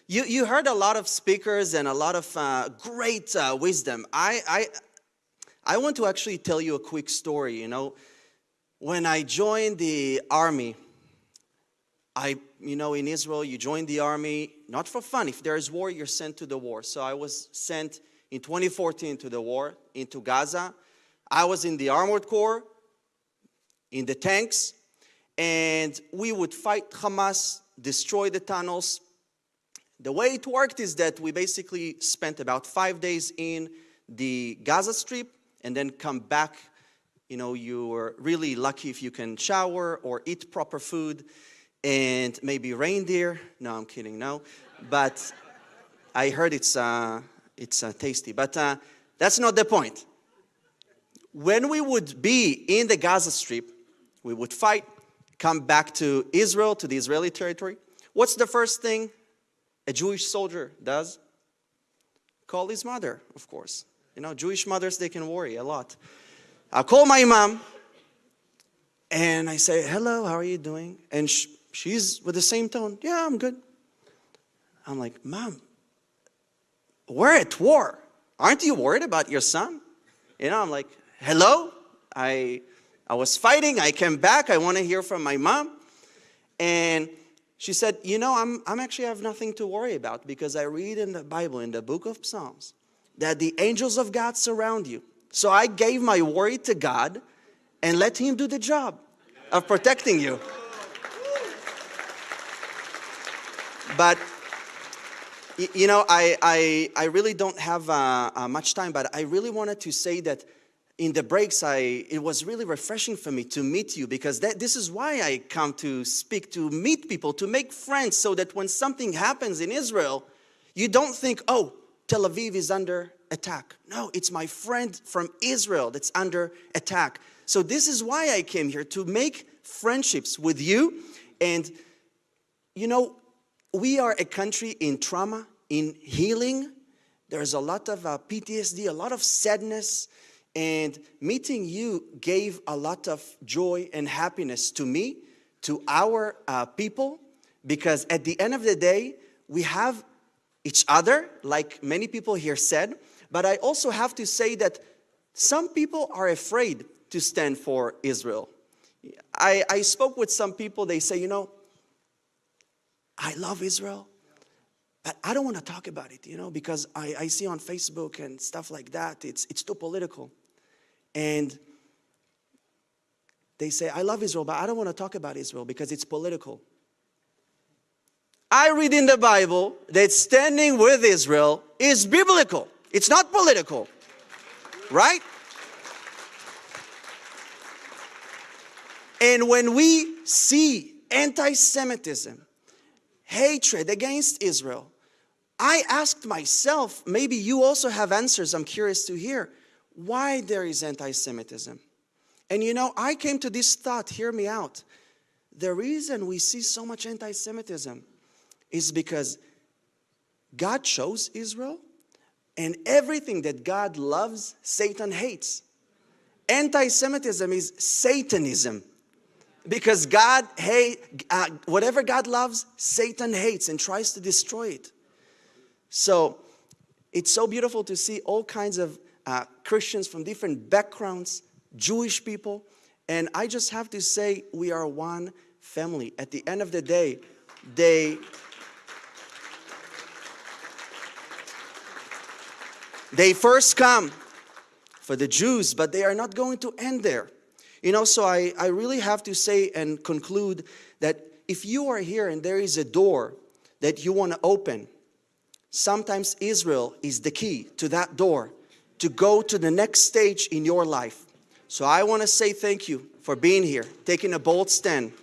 You heard a lot of speakers and a lot of great wisdom. I want to actually tell you a quick story. When I joined the army, in Israel, you join the army not for fun. If there is war, you're sent to the war. So I was sent in 2014 to the war into Gaza. I was in the armored corps, in the tanks, and we would fight Hamas, destroy the tunnels. The way it worked is that we basically spent about 5 days in the Gaza Strip and then come back. You were really lucky if you can shower or eat proper food and maybe reindeer. No, I'm kidding, no. But I heard it's tasty, but that's not the point. When we would be in the Gaza Strip, we would fight, come back to Israel, to the Israeli territory. What's the first thing a Jewish soldier does? Call his mother, of course. Jewish mothers, they can worry a lot. I call my mom, and I say, hello, how are you doing? And she's with the same tone, yeah, I'm good. I'm like, Mom, we're at war. Aren't you worried about your son? I'm like, hello? I was fighting, I came back, I want to hear from my mom. And she said, I'm actually have nothing to worry about because I read in the Bible, in the book of Psalms, that the angels of God surround you. So I gave my worry to God and let him do the job of protecting you. But, I really don't have much time, but I really wanted to say that in the breaks, it was really refreshing for me to meet you because this is why I come to speak, to meet people, to make friends so that when something happens in Israel, you don't think, oh, Tel Aviv is under attack. No, it's my friend from Israel that's under attack. So this is why I came here, to make friendships with you. And, we are a country in trauma, in healing. There's a lot of PTSD, a lot of sadness. And meeting you gave a lot of joy and happiness to me, to our people, because at the end of the day, we have each other, like many people here said. But I also have to say that some people are afraid to stand for Israel. I spoke with some people, they say, I love Israel, but I don't want to talk about it, because I see on Facebook and stuff like that, it's too political. And they say, I love Israel, but I don't want to talk about Israel because it's political. I read in the Bible that standing with Israel is biblical. It's not political, right? And when we see anti-Semitism, hatred against Israel, I asked myself, maybe you also have answers, I'm curious to hear, why there is anti-Semitism. And I came to this thought, hear me out. The reason we see so much anti-Semitism is because God chose Israel, and everything that God loves, Satan hates. Anti-Semitism is Satanism. Because whatever God loves, Satan hates and tries to destroy it. So it's so beautiful to see all kinds of Christians from different backgrounds, Jewish people. And I just have to say, we are one family. At the end of the day, they first come for the Jews, but they are not going to end there. So I really have to say and conclude that if you are here and there is a door that you want to open, sometimes Israel is the key to that door to go to the next stage in your life. So I want to say thank you for being here, taking a bold stand.